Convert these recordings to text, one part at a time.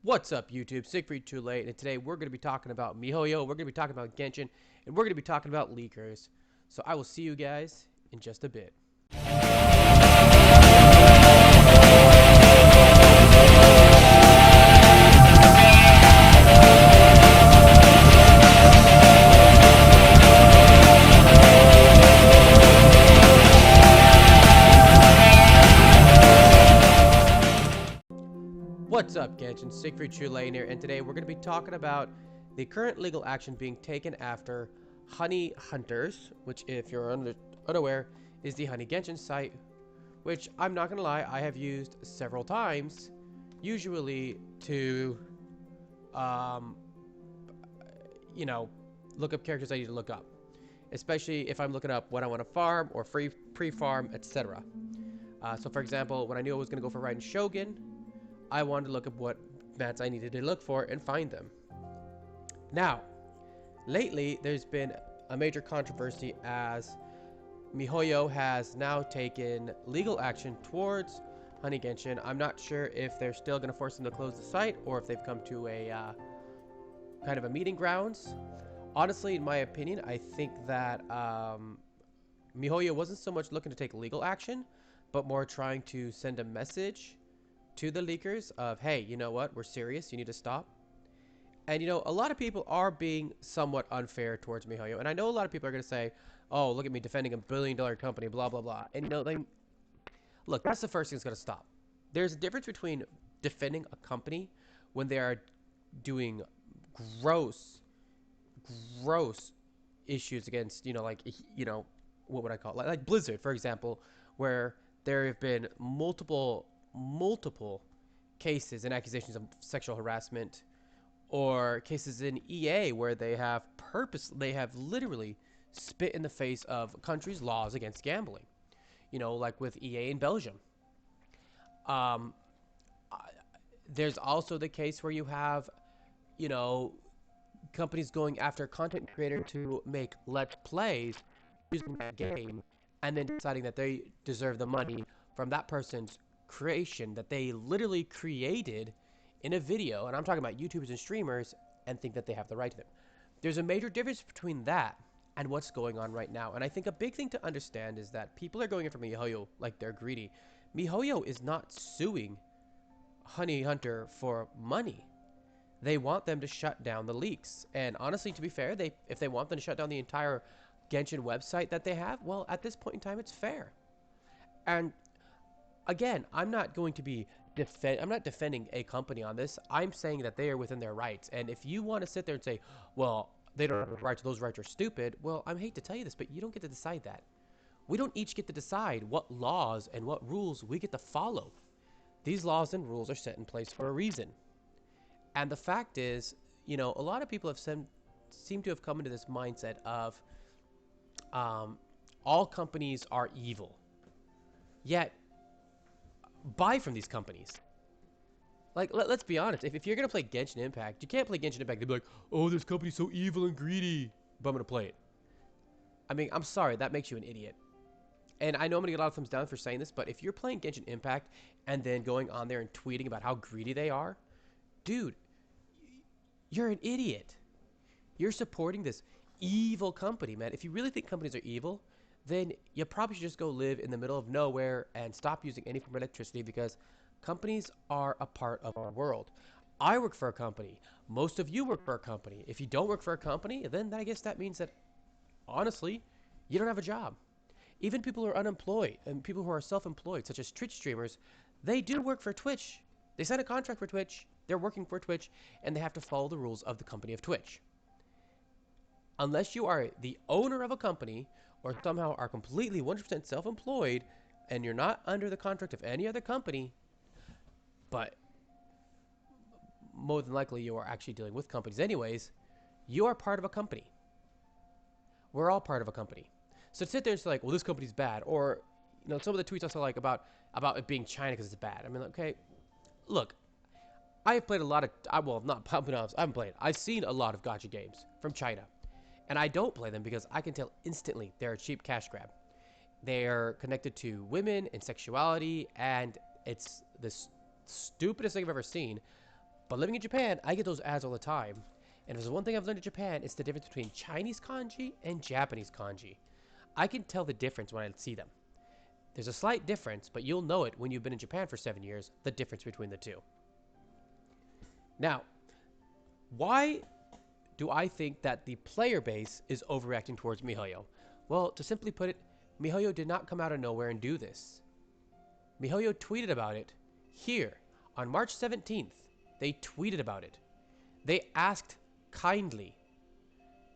What's up, YouTube? Siegfried Too Late, and today we're going to be talking about Mihoyo, we're going to be talking about Genshin, and we're going to be talking about leakers. So I will see you guys in just a bit. What's up, Genshin? Siegfried Too Late here, and today we're going to be talking about the current legal action being taken after Honey Hunters, which, if you're unaware, is the Honey Genshin site, which I'm not going to lie, I have used several times, usually to, you know, look up characters I need to look up, especially if I'm looking up what I want to farm or pre-farm, etc. So, for example, when I knew I was going to go for Raiden Shogun, I wanted to look up what mats I needed to look for and find them. Now, lately, there's been a major controversy as Mihoyo has now taken legal action towards Honey Genshin. I'm not sure if they're still going to force them to close the site or if they've come to a kind of a meeting grounds. Honestly, in my opinion, I think that Mihoyo wasn't so much looking to take legal action, but more trying to send a message to the leakers of, hey, you know what, we're serious, you need to stop. And, you know, a lot of people are being somewhat unfair towards Mihoyo, and I know a lot of people are going to say, oh, look at me defending $1 billion company, blah, blah, blah. And, you know, look, that's the first thing that's going to stop. There's a difference between defending a company when they are doing gross issues against, you know, like, you know, what would I call it? Like Blizzard, for example, where there have been multiple cases and accusations of sexual harassment, or cases in EA where they have literally spit in the face of countries' laws against gambling. You know, like with EA in Belgium. Um, there's also the case where you have, you know, companies going after content creator to make let's plays using that game, and then deciding that they deserve the money from that person's creation that they literally created in a video, and I'm talking about YouTubers and streamers, and think that they have the right to them. There's a major difference between that and what's going on right now, and I think a big thing to understand is that people are going in for Mihoyo like they're greedy. Mihoyo is not suing Honey Hunter for money. They want them to shut down the leaks, and honestly, to be fair, if they want them to shut down the entire Genshin website that they have, well, at this point in time, it's fair. And again, I'm not going to be I'm not defending a company on this. I'm saying that they are within their rights. And if you want to sit there and say, well, they don't have the rights, those rights are stupid, well, I hate to tell you this, but you don't get to decide that. We don't each get to decide what laws and what rules we get to follow. These laws and rules are set in place for a reason. And the fact is, you know, a lot of people have seem to have come into this mindset of all companies are evil. Yet, buy from these companies. Like, let's be honest. If you're going to play Genshin Impact, you can't play Genshin Impact and be like, oh, this company's so evil and greedy, but I'm going to play it. I mean, I'm sorry. That makes you an idiot. And I know I'm going to get a lot of thumbs down for saying this, but if you're playing Genshin Impact and then going on there and tweeting about how greedy they are, dude, you're an idiot. You're supporting this evil company, man. If you really think companies are evil, then you probably should just go live in the middle of nowhere and stop using any form of electricity, because companies are a part of our world. I work for a company. Most of you work for a company. If you don't work for a company, then I guess that means that, honestly, you don't have a job. Even people who are unemployed and people who are self-employed, such as Twitch streamers, they do work for Twitch. They sign a contract for Twitch. They're working for Twitch, and they have to follow the rules of the company of Twitch. Unless you are the owner of a company or somehow are completely 100% self-employed and you're not under the contract of any other company, but more than likely you are actually dealing with companies anyways, you are part of a company. We're all part of a company. So to sit there and say like, well, this company's bad, or, you know, some of the tweets I saw like about it being China because it's bad. I mean, okay, look, I have played a lot of, well, not pumping off, I haven't played. I've seen a lot of gacha games from China. And I don't play them because I can tell instantly they're a cheap cash grab. They're connected to women and sexuality, and it's the stupidest thing I've ever seen. But living in Japan, I get those ads all the time. And if there's one thing I've learned in Japan, it's the difference between Chinese kanji and Japanese kanji. I can tell the difference when I see them. There's a slight difference, but you'll know it when you've been in Japan for 7 years, the difference between the two. Now, why do I think that the player base is overreacting towards Mihoyo? Well, to simply put it, Mihoyo did not come out of nowhere and do this. Mihoyo tweeted about it here on March 17th. They tweeted about it. They asked kindly.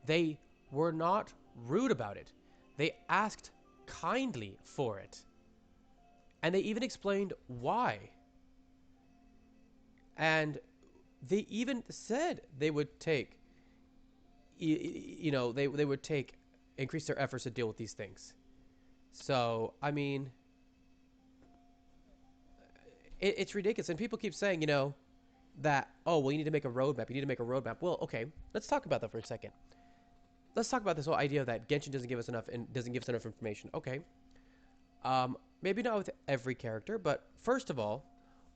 They were not rude about it. They asked kindly for it. And they even explained why. And they even said they would take, they would increase their efforts to deal with these things. So, I mean, it's ridiculous. And people keep saying, that, oh, well, you need to make a roadmap. You need to make a roadmap. Well, okay, let's talk about that for a second. Let's talk about this whole idea that Genshin doesn't give us enough information. Okay. Maybe not with every character, but first of all,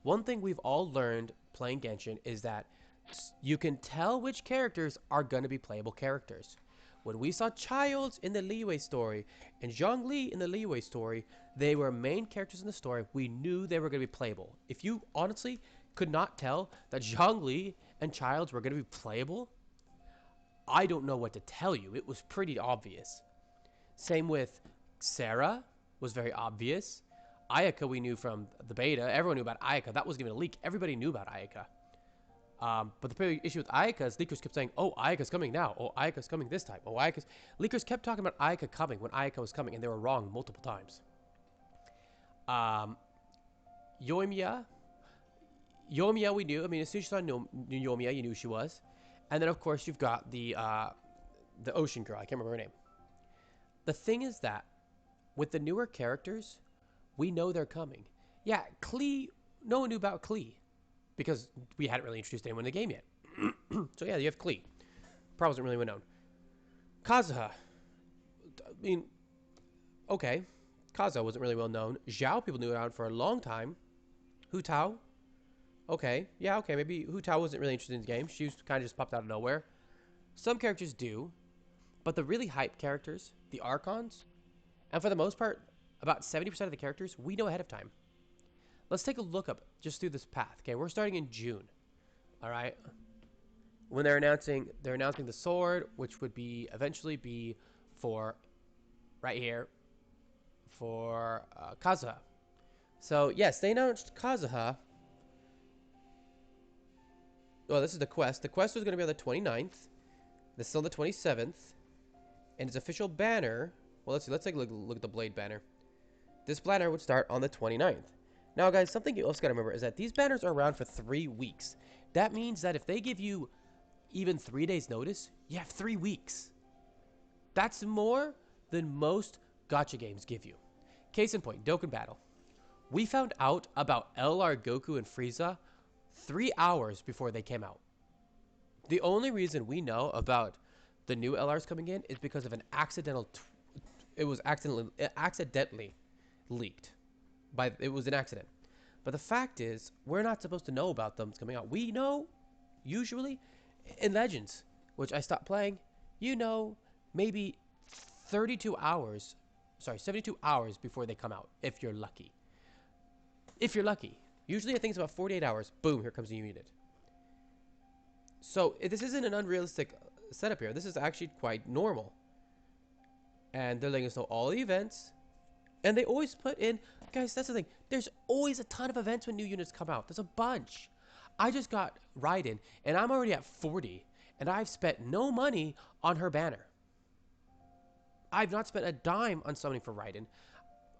one thing we've all learned playing Genshin is that you can tell which characters are going to be playable characters. When we saw Childs in the Liyue story and Zhongli in the Liyue story, they were main characters in the story. We knew they were going to be playable. If you honestly could not tell that Zhongli and Childs were going to be playable, I don't know what to tell you. It was pretty obvious. Same with Sarah, was very obvious. Ayaka we knew from the beta. Everyone knew about Ayaka. That wasn't even a leak. Everybody knew about Ayaka. But the big issue with Ayaka is leakers kept saying, oh, Ayaka's coming now. Oh, Ayaka's coming this time. Oh, Ayaka's... Leakers kept talking about Ayaka coming when Ayaka was coming, and they were wrong multiple times. Yoimiya we knew. I mean, as soon as you saw Yoimiya, you knew she was. And then, of course, you've got the ocean girl. I can't remember her name. The thing is that with the newer characters, we know they're coming. Yeah, Klee, no one knew about Klee because we hadn't really introduced anyone in the game yet. So yeah, you have Klee. Probably wasn't really well known. Kazuha. I mean, okay. Kazuha wasn't really well known. Zhao people knew around for a long time. Hu Tao. Okay. Yeah, okay. Maybe Hu Tao wasn't really interested in the game. She was kind of just popped out of nowhere. Some characters do. But the really hype characters, the Archons, and for the most part, about 70% of the characters, we know ahead of time. Let's take a look up just through this path. Okay, we're starting in June. All right. When they're announcing the sword, which would be eventually be for right here for Kazuha. So yes, they announced Kazuha. Well, this is the quest. The quest was going to be on the 29th. This is on the 27th. And its official banner, well, let's see. Let's take a look at the Blade banner. This banner would start on the 29th. Now, guys, something you also got to remember is that these banners are around for 3 weeks. That means that if they give you even 3 days notice, you have 3 weeks. That's more than most gacha games give you. Case in point, Dokkan Battle. We found out about LR Goku and Frieza 3 hours before they came out. The only reason we know about the new LRs coming in is because of an accidental... it was accidentally leaked. It was an accident. But the fact is, we're not supposed to know about them coming out. We know, usually, in Legends, which I stopped playing, you know, maybe 72 hours before they come out, if you're lucky. If you're lucky. Usually I think it's about 48 hours. Boom, here comes the new unit. So this isn't an unrealistic setup here. This is actually quite normal. And they're letting us know all the events. And they always put in... Guys, that's the thing. There's always a ton of events when new units come out. There's a bunch. I just got Raiden, and I'm already at 40. And I've spent no money on her banner. I've not spent a dime on summoning for Raiden.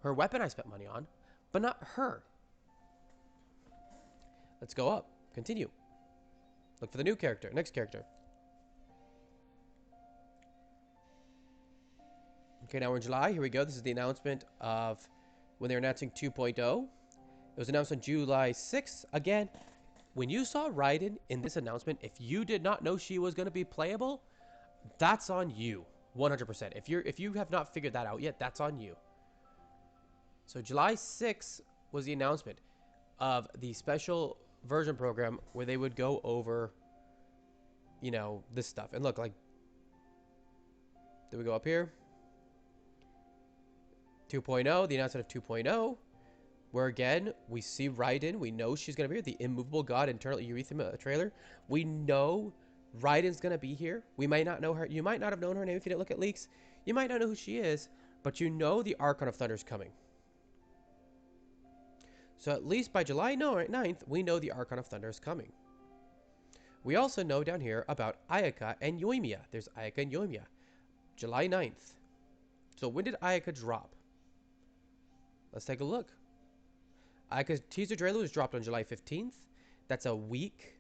Her weapon I spent money on, but not her. Let's go up. Continue. Look for the new character. Next character. Okay, now we're in July. Here we go. This is the announcement of when they're announcing 2.0. It was announced on July 6th. Again, when you saw Raiden in this announcement, if you did not know she was going to be playable, that's on you. 100%. If you have not figured that out yet, that's on you. So July 6th was the announcement of the special version program where they would go over, you know, this stuff. And look, like, did we go up here? 2.0, the announcement of 2.0, where again, we see Raiden. We know she's going to be here. The immovable god internal urethra trailer. We know Raiden's going to be here. We might not know her. You might not have known her name if you didn't look at leaks. You might not know who she is, but you know the Archon of Thunder is coming. So at least by July 9th, we know the Archon of Thunder is coming. We also know down here about Ayaka and Yoimiya. There's Ayaka and Yoimiya. July 9th. So when did Ayaka drop? Let's take a look. Ayaka's teaser trailer was dropped on July 15th. That's a week.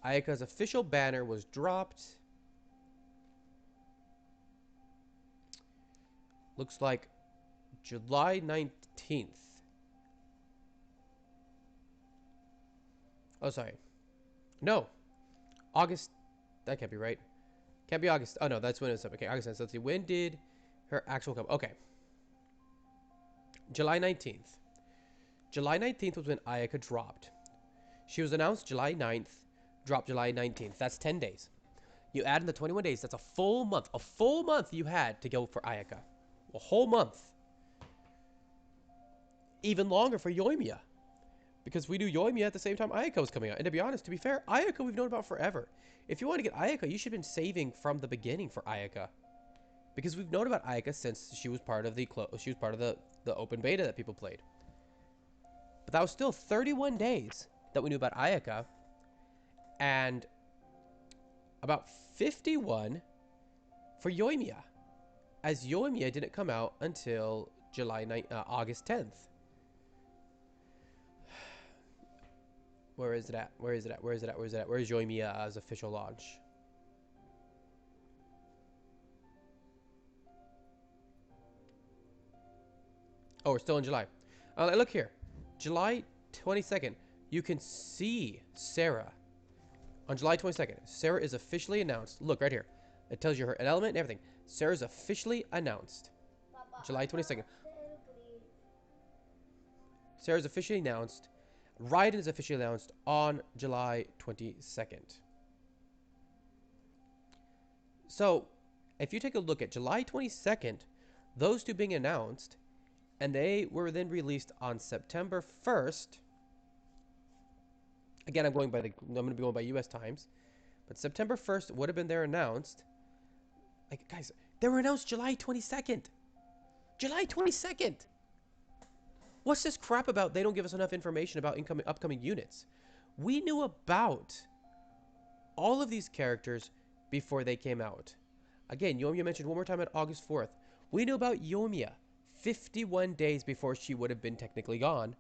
Ayaka's official banner was dropped. Looks like July 19th. Oh, sorry. No. August. That can't be right. Can't be August. Oh, no. That's when it was up. Okay, August 9th. So let's see. When did her actual come? Okay. July 19th. July 19th was when Ayaka dropped. She was announced July 9th. Dropped July 19th. That's 10 days. You add in the 21 days. That's a full month. A full month you had to go for Ayaka. A whole month. Even longer for Yoimiya. Because we knew Yoimiya at the same time Ayaka was coming out. And to be honest, to be fair, Ayaka we've known about forever. If you want to get Ayaka, you should have been saving from the beginning for Ayaka. Because we've known about Ayaka since she was part of the open beta that people played. But that was still 31 days that we knew about Ayaka. And about 51 for Yoimiya. As Yoimiya didn't come out until August 10th. Where is it at? Where is it at? Where is it at? Where is it at? Where is Yoimiya's official launch? Oh, we're still in July. Look here. July 22nd. You can see Sarah. On July 22nd, Sarah is officially announced. Look, right here. It tells you her element and everything. Sarah's officially announced. July 22nd. Sarah's officially announced. Raiden is officially announced on July 22nd. So, if you take a look at July 22nd, those two being announced, and they were then released on September 1st. Again, I'm going to be going by US times. But September 1st would have been there announced. Like, guys, they were announced July 22nd. July 22nd. What's this crap about they don't give us enough information about upcoming units? We knew about all of these characters before they came out. Again, Yoimiya mentioned one more time on August 4th. We knew about Yoimiya 51 days before she would have been technically gone.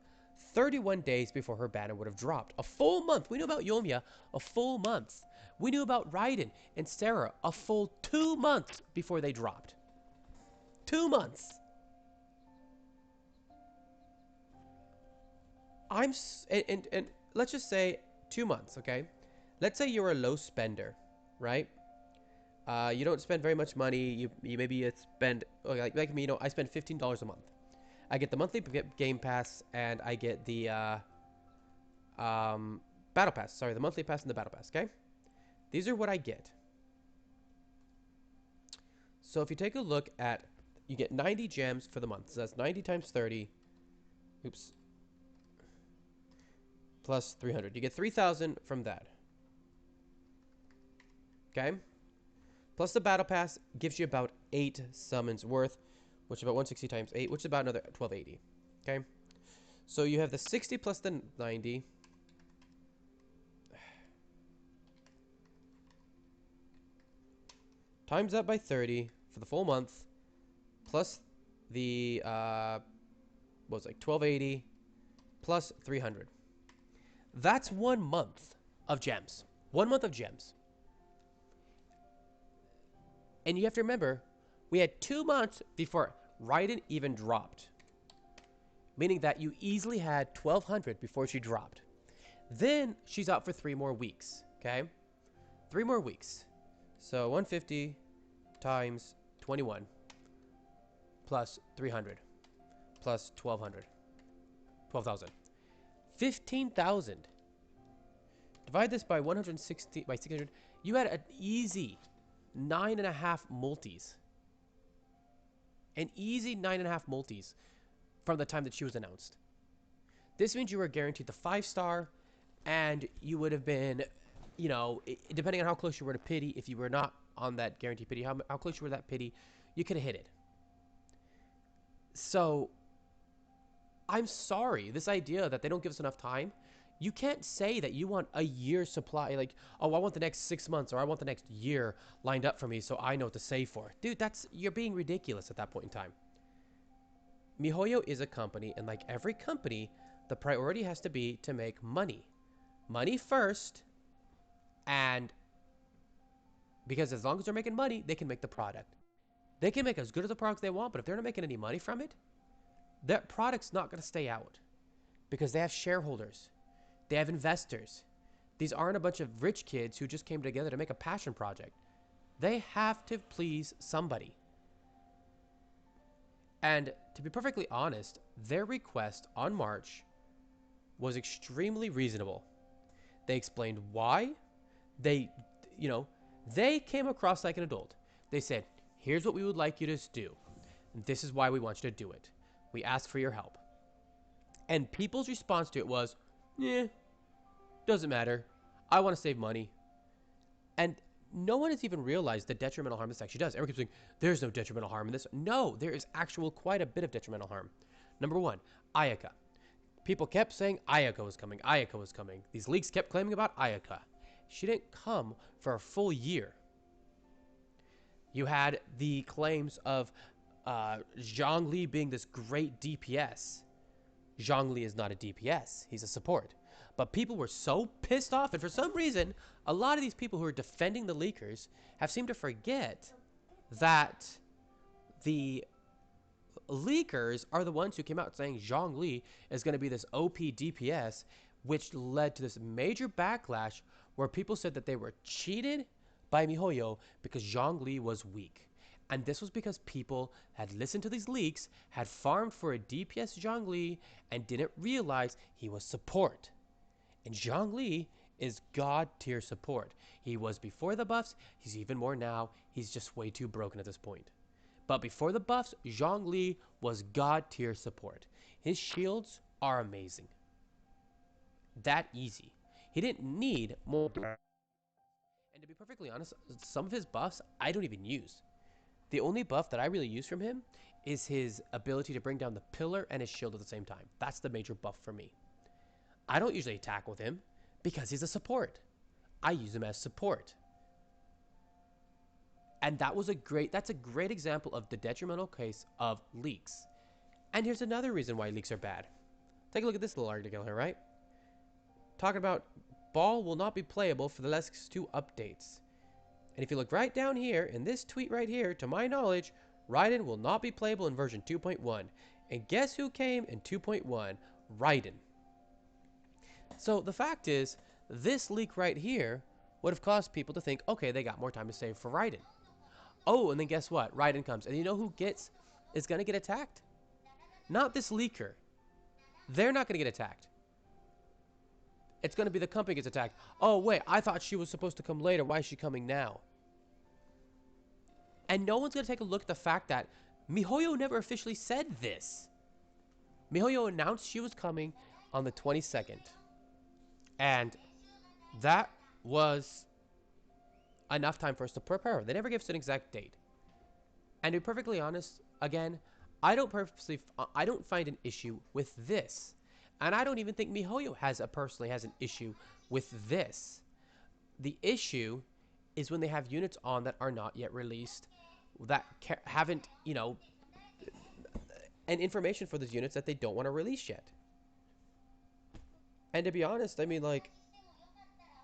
31 days before her banner would have dropped. A full month. We knew about Yoimiya a full month. We knew about Raiden and Sarah a full 2 months before they dropped. 2 months. And let's just say 2 months, okay? Let's say you're a low spender, right? You don't spend very much money. You maybe spend like me, you know, I spend $15 a month. I get the monthly game pass and I get the battle pass. Sorry, the monthly pass and the battle pass, okay? These are what I get. So if you take a look at, you get 90 gems for the month. So that's 90 times 30. Oops. Plus 300. You get 3,000 from that. Okay? Plus the battle pass gives you about 8 summons worth, which is about 160 times 8, which is about another 1280. Okay? So you have the 60 plus the 90. Times that by 30 for the full month. Plus the, what was it, like 1280 plus 300. That's 1 month of gems. 1 month of gems. And you have to remember, we had 2 months before Raiden even dropped. Meaning that you easily had 1,200 before she dropped. Then she's out for 3 more weeks. Okay? 3 more weeks. So 150 times 21 plus 300 plus 1,200. 12,000. 15,000. Divide this by 160 by 600. You had an easy 9.5 multis. An easy 9.5 multis from the time that she was announced. This means you were guaranteed the 5-star, and you would have been, you know, depending on how close you were to pity, if you were not on that guaranteed pity, how close you were to that pity, you could have hit it. So, I'm sorry, this idea that they don't give us enough time, you can't say that you want a year's supply, like, oh, I want the next 6 months or I want the next year lined up for me so I know what to save for. Dude, you're being ridiculous at that point in time. Mihoyo is a company, and like every company, the priority has to be to make money. Money first, and because as long as they're making money, they can make the product. They can make as good of the products they want, but if they're not making any money from it, that product's not going to stay out because they have shareholders. They have investors. These aren't a bunch of rich kids who just came together to make a passion project. They have to please somebody. And to be perfectly honest, their request on March was extremely reasonable. They explained why. They, they came across like an adult. They said, here's what we would like you to do. This is why we want you to do it. We ask for your help. And people's response to it was, doesn't matter. I want to save money. And no one has even realized the detrimental harm this actually does. Everyone keeps saying, there's no detrimental harm in this. No, there is quite a bit of detrimental harm. Number one, Ayaka. People kept saying Ayaka was coming. Ayaka was coming. These leaks kept claiming about Ayaka. She didn't come for a full year. You had the claims of Zhongli being this great DPS. Zhongli is not a DPS. He's a support. But people were so pissed off, and for some reason, a lot of these people who are defending the leakers have seemed to forget that the leakers are the ones who came out saying Zhongli is going to be this OP DPS, which led to this major backlash where people said that they were cheated by Mihoyo because Zhongli was weak. And this was because people had listened to these leaks, had farmed for a DPS Zhongli, and didn't realize he was support. And Zhongli is god tier support. He was before the buffs, he's even more now, he's just way too broken at this point. But before the buffs, Zhongli was god tier support. His shields are amazing. That easy. He didn't need more. And to be perfectly honest, some of his buffs I don't even use. The only buff that I really use from him is his ability to bring down the pillar and his shield at the same time. That's the major buff for me. I don't usually attack with him because he's a support. I use him as support. And that's a great example of the detrimental case of leaks. And here's another reason why leaks are bad. Take a look at this little article here, right? Talking about Ball will not be playable for the next 2 updates. And if you look right down here, in this tweet right here, to my knowledge, Raiden will not be playable in version 2.1. And guess who came in 2.1? Raiden. So the fact is, this leak right here would have caused people to think, okay, they got more time to save for Raiden. Oh, and then guess what? Raiden comes. And you know who is going to get attacked? Not this leaker. They're not going to get attacked. It's going to be the company gets attacked. Oh, wait, I thought she was supposed to come later. Why is she coming now? And no one's going to take a look at the fact that Mihoyo never officially said this. Mihoyo announced she was coming on the 22nd. And that was enough time for us to prepare her. They never gave us an exact date. And to be perfectly honest, again, I don't find an issue with this. And I don't even think Mihoyo personally has an issue with this. The issue is when they have units on that are not yet released, that haven't, and information for those units that they don't want to release yet. And to be honest, I mean, like,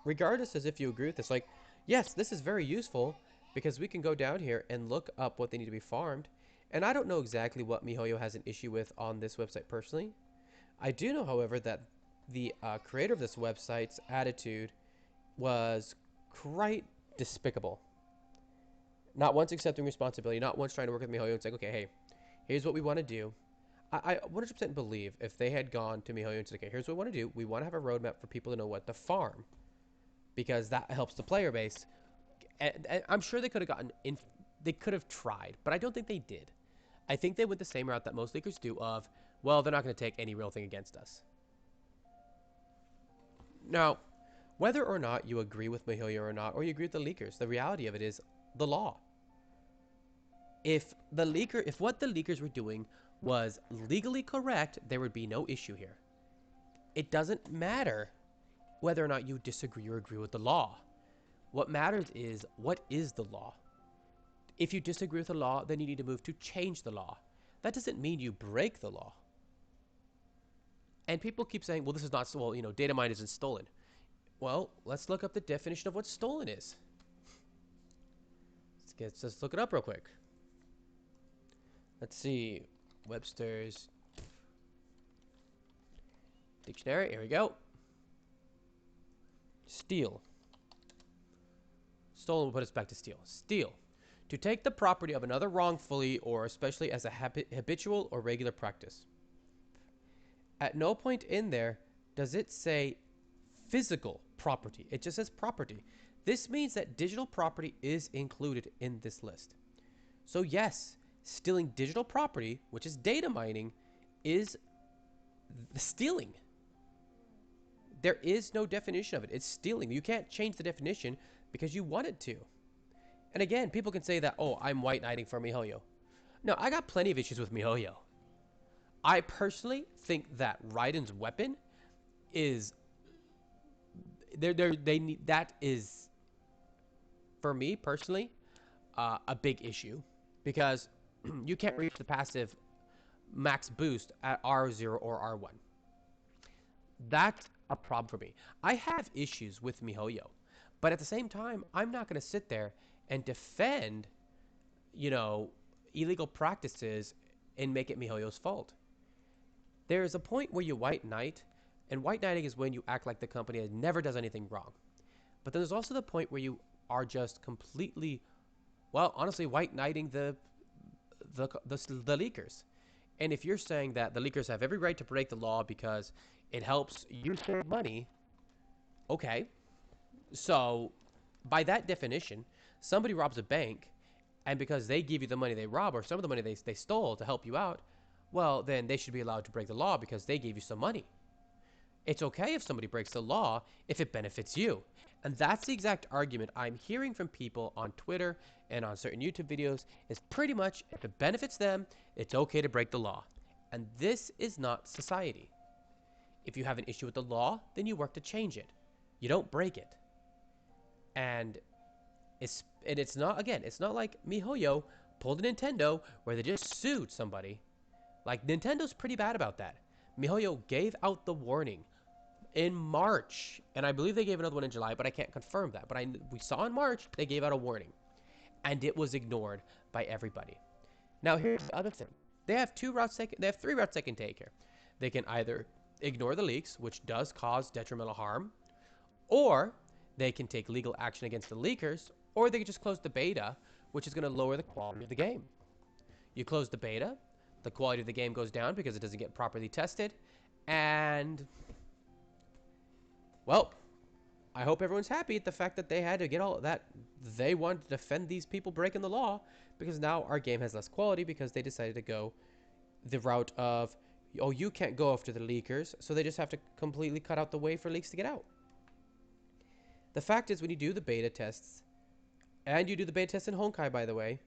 regardless as if you agree with this, like, yes, this is very useful because we can go down here and look up what they need to be farmed. And I don't know exactly what Mihoyo has an issue with on this website personally. I do know, however, that the creator of this website's attitude was quite despicable. Not once accepting responsibility, not once trying to work with Mihoyo and saying, okay, hey, here's what we want to do. I 100% believe if they had gone to Mihoyo and said, okay, here's what we want to do. We want to have a roadmap for people to know what to farm because that helps the player base. And I'm sure they could have gotten in, they could have tried, but I don't think they did. I think they went the same route that most leakers do of, well, they're not going to take any real thing against us. Now, whether or not you agree with Mihoyo or not, or you agree with the leakers, the reality of it is the law. If what the leakers were doing was legally correct, there would be no issue here. It doesn't matter whether or not you disagree or agree with the law. What matters is, what is the law? If you disagree with the law, then you need to move to change the law. That doesn't mean you break the law. And people keep saying, well, this is not, well, data mine isn't stolen. Well, let's look up the definition of what stolen is. Let's look it up real quick. Let's see. Webster's dictionary. Here we go. Steal. Stolen will put us back to steal. Steal. To take the property of another wrongfully or especially as a habitual or regular practice. At no point in there does it say physical property. It just says property. This means that digital property is included in this list. So yes, stealing digital property, which is data mining, is stealing. There is no definition of it. It's stealing. You can't change the definition because you wanted to. And again, people can say that, oh, I'm white knighting for Mihoyo. No, I got plenty of issues with Mihoyo. I personally think that Raiden's weapon is that is, for me personally, a big issue because you can't reach the passive max boost at R0 or R1. That's a problem for me. I have issues with Mihoyo, but at the same time, I'm not going to sit there and defend, illegal practices and make it Mihoyo's fault. There is a point where you white knight, and white knighting is when you act like the company never does anything wrong. But then there's also the point where you are just completely, well, honestly, white knighting the leakers. And if you're saying that the leakers have every right to break the law because it helps you save money, okay. So by that definition, somebody robs a bank, and because they give you the money they rob or some of the money they stole to help you out, well, then they should be allowed to break the law because they gave you some money. It's okay if somebody breaks the law if it benefits you. And that's the exact argument I'm hearing from people on Twitter and on certain YouTube videos is pretty much if it benefits them, it's okay to break the law. And this is not society. If you have an issue with the law, then you work to change it. You don't break it. And it's not, again, it's not like Mihoyo pulled a Nintendo where they just sued somebody. Like, Nintendo's pretty bad about that. Mihoyo gave out the warning in March, and I believe they gave another one in July, but I can't confirm that. But we saw in March they gave out a warning, and it was ignored by everybody. Now here's the other thing: they have three routes they can take here. They can either ignore the leaks, which does cause detrimental harm, or they can take legal action against the leakers, or they can just close the beta, which is going to lower the quality of the game. You close the beta, the quality of the game goes down because it doesn't get properly tested, and well, I hope everyone's happy at the fact that they had to get all of that. They wanted to defend these people breaking the law because now our game has less quality because they decided to go the route of, oh, you can't go after the leakers, so they just have to completely cut out the way for leaks to get out. The fact is, when you do the beta tests, and you do the beta tests in Honkai, by the way,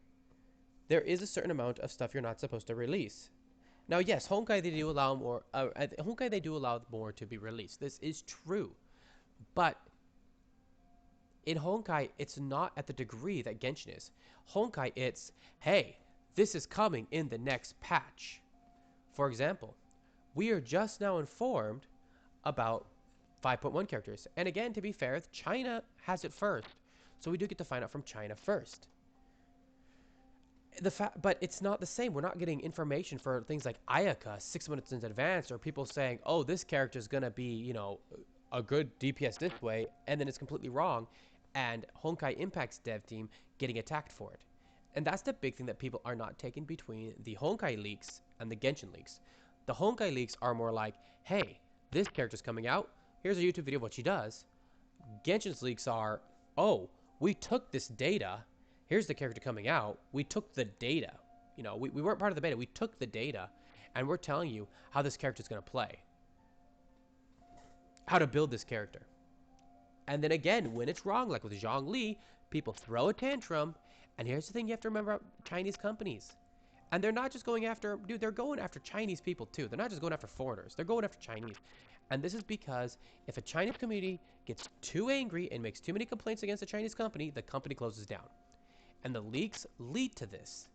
there is a certain amount of stuff you're not supposed to release. Now, yes, Honkai they do allow more. Honkai they do allow more to be released. This is true, but in Honkai, it's not at the degree that Genshin is. Honkai, it's, hey, this is coming in the next patch. For example, we are just now informed about 5.1 characters. And again, to be fair, China has it first. So we do get to find out from China first. But it's not the same. We're not getting information for things like Ayaka 6 minutes in advance, or people saying, oh, this character is going to be, a good DPS this way, and then it's completely wrong, and Honkai Impact's dev team getting attacked for it. And that's the big thing that people are not taking between the Honkai leaks and the Genshin leaks. The Honkai leaks are more like, hey, this character's coming out. Here's a YouTube video of what she does. Genshin's leaks are, oh, we took this data. Here's the character coming out. We took the data. You know, we weren't part of the beta. We took the data, and we're telling you how this character's going to play. How to build this character. And then again, when it's wrong, like with Zhongli, people throw a tantrum. And here's the thing you have to remember about Chinese companies. And they're not just going after, dude, they're going after Chinese people too. They're not just going after foreigners. They're going after Chinese. And this is because if a Chinese community gets too angry and makes too many complaints against a Chinese company, the company closes down. And the leaks lead to this.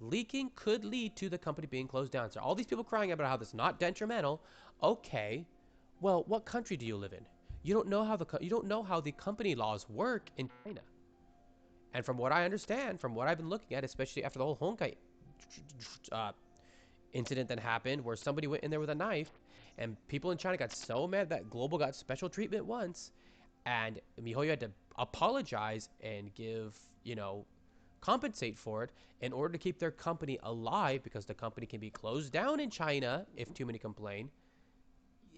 Leaking could lead to the company being closed down. So all these people crying about how this is not detrimental. Okay, well, what country do you live in? You don't know how the company laws work in China. And from what I understand, from what I've been looking at, especially after the whole Honkai incident that happened, where somebody went in there with a knife, and people in China got so mad that Global got special treatment once, and Mihoyo had to apologize and give, compensate for it in order to keep their company alive, because the company can be closed down in China if too many complain.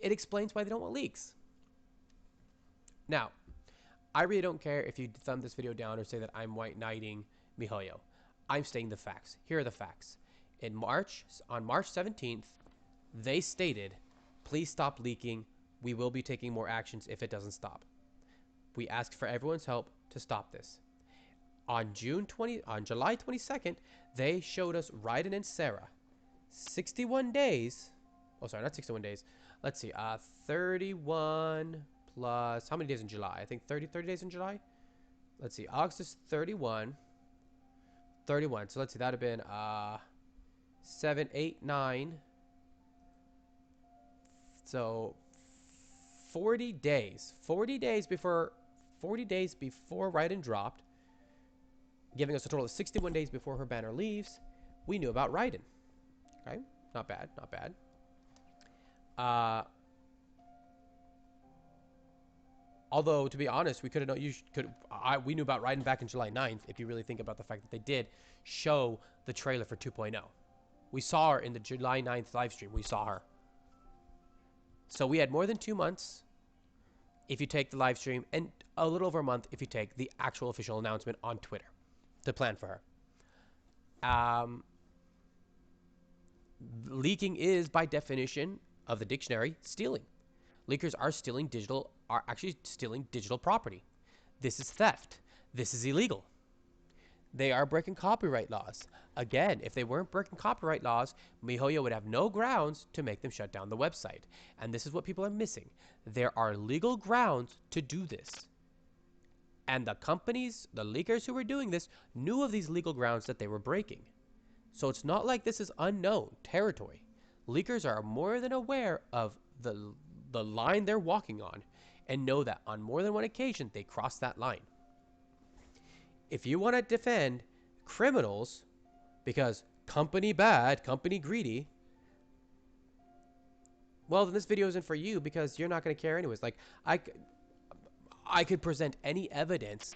It explains why they don't want leaks. Now, I really don't care if you thumb this video down or say that I'm white knighting Mihoyo. I'm stating the facts. Here are the facts. On March 17th, they stated, please stop leaking. We will be taking more actions if it doesn't stop. We asked for everyone's help to stop this. On July 22nd, they showed us Raiden and Sarah. 61 days. Oh, sorry, not 61 days. Let's see. 31 plus, how many days in July? I think 30 days in July. Let's see. August is 31. So let's see. That would have been 7, 8, 9. So 40 days. 40 days before Raiden dropped, giving us a total of 61 days before her banner leaves, we knew about Raiden. Okay? Not bad. Not bad. Although, to be honest, we we knew about Raiden back in July 9th, if you really think about the fact that they did show the trailer for 2.0. We saw her in the July 9th live stream. We saw her. So we had more than 2 months if you take the live stream, and a little over a month if you take the actual official announcement on Twitter to plan for her. Leaking is, by definition of the dictionary, stealing. Leakers are actually stealing digital property. This is theft. This is illegal. They are breaking copyright laws. Again, if they weren't breaking copyright laws, Mihoyo would have no grounds to make them shut down the website. And this is what people are missing. There are legal grounds to do this. And the companies, the leakers who were doing this, knew of these legal grounds that they were breaking. So it's not like this is unknown territory. Leakers are more than aware of the line they're walking on, and know that on more than one occasion they cross that line. If you want to defend criminals because company bad, company greedy, well, then this video isn't for you, because you're not going to care anyways. Like, I could present any evidence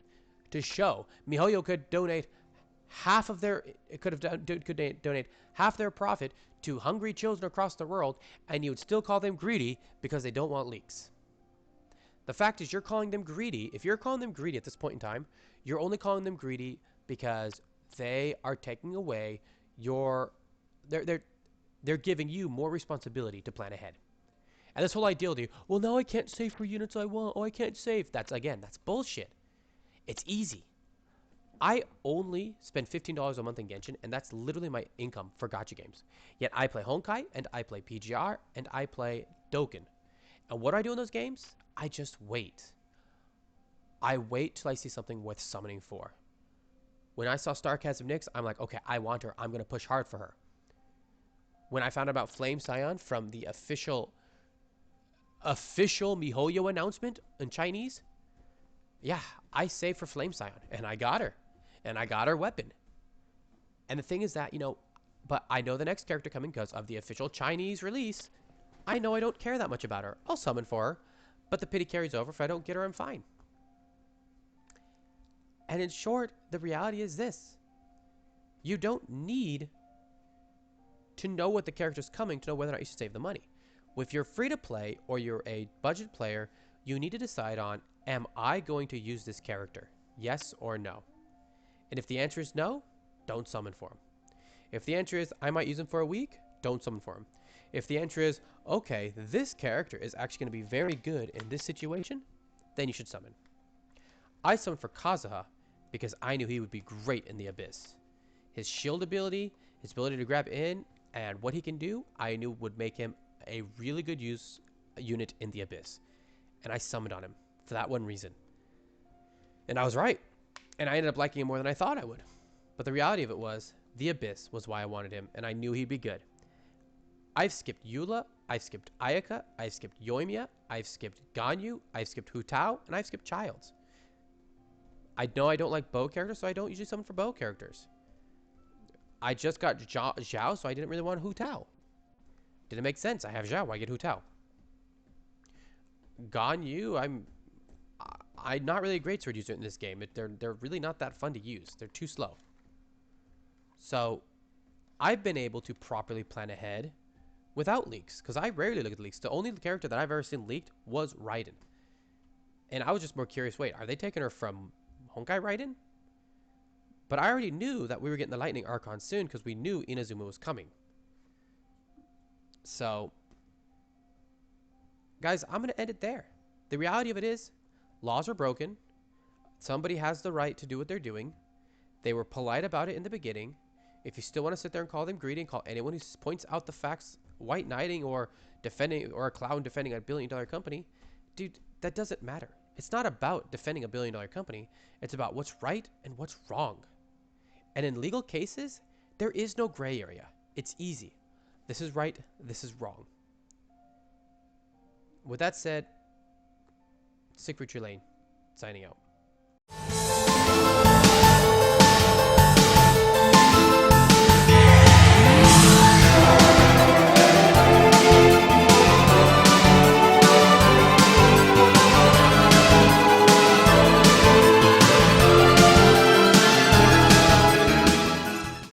to show Mihoyo could donate half of their donate half their profit to hungry children across the world, and you would still call them greedy because they don't want leaks. The fact is, you're calling them greedy. If you're calling them greedy at this point in time, you're only calling them greedy because they are taking away they're giving you more responsibility to plan ahead. And this whole ideology, well, now I can't save for units I want. Oh, I can't save. That's bullshit. It's easy. I only spend $15 a month in Genshin, and that's literally my income for gacha games. Yet I play Honkai, and I play PGR, and I play Dokkan. And what do I do in those games? I just wait. I wait till I see something worth summoning for. When I saw Sarcasm Nyx, I'm like, okay, I want her. I'm going to push hard for her. When I found out about Flame Scion from the official Mihoyo announcement in Chinese, yeah, I saved for Flame Scion, and I got her. And I got her weapon. And the thing is that, but I know the next character coming because of the official Chinese release. I know I don't care that much about her. I'll summon for her, but the pity carries over. If I don't get her, I'm fine. And in short, the reality is this. You don't need to know what the character's coming, to know whether or not you should save the money. If you're free to play or you're a budget player, you need to decide on, am I going to use this character? Yes or no? And if the answer is no, don't summon for him. If the answer is, I might use him for a week, don't summon for him. If the answer is, okay, this character is actually going to be very good in this situation, then you should summon. I summoned for Kazuha because I knew he would be great in the Abyss. His shield ability, his ability to grab in, and what he can do, I knew would make him a really good unit in the Abyss. And I summoned on him for that one reason. And I was right. And I ended up liking him more than I thought I would. But the reality of it was, the Abyss was why I wanted him, and I knew he'd be good. I've skipped Eula, I've skipped Ayaka, I've skipped Yoimiya, I've skipped Ganyu, I've skipped Hu Tao, and I've skipped Childs. I know I don't like bow characters, so I don't usually summon for bow characters. I just got Zhao, so I didn't really want Hu Tao. Didn't make sense. I have Zhao, why get Hu Tao? Ganyu, I'm not really a great sword user in this game. They're really not that fun to use. They're too slow. So I've been able to properly plan ahead without leaks, because I rarely look at leaks. The only character that I've ever seen leaked was Raiden. And I was just more curious, wait, are they taking her from Honkai Raiden? But I already knew that we were getting the Lightning Archon soon because we knew Inazuma was coming. So, guys, I'm going to end it there. The reality of it is, laws are broken. Somebody has the right to do what they're doing. They were polite about it in the beginning. If you still want to sit there and call them greedy and call anyone who points out the facts white knighting or defending, or a clown defending a billion-dollar company, dude, that doesn't matter. It's not about defending a billion-dollar company. It's about what's right and what's wrong. And in legal cases, there is no gray area. It's easy. This is right, this is wrong. With that said, Siegfried Trelane, signing out.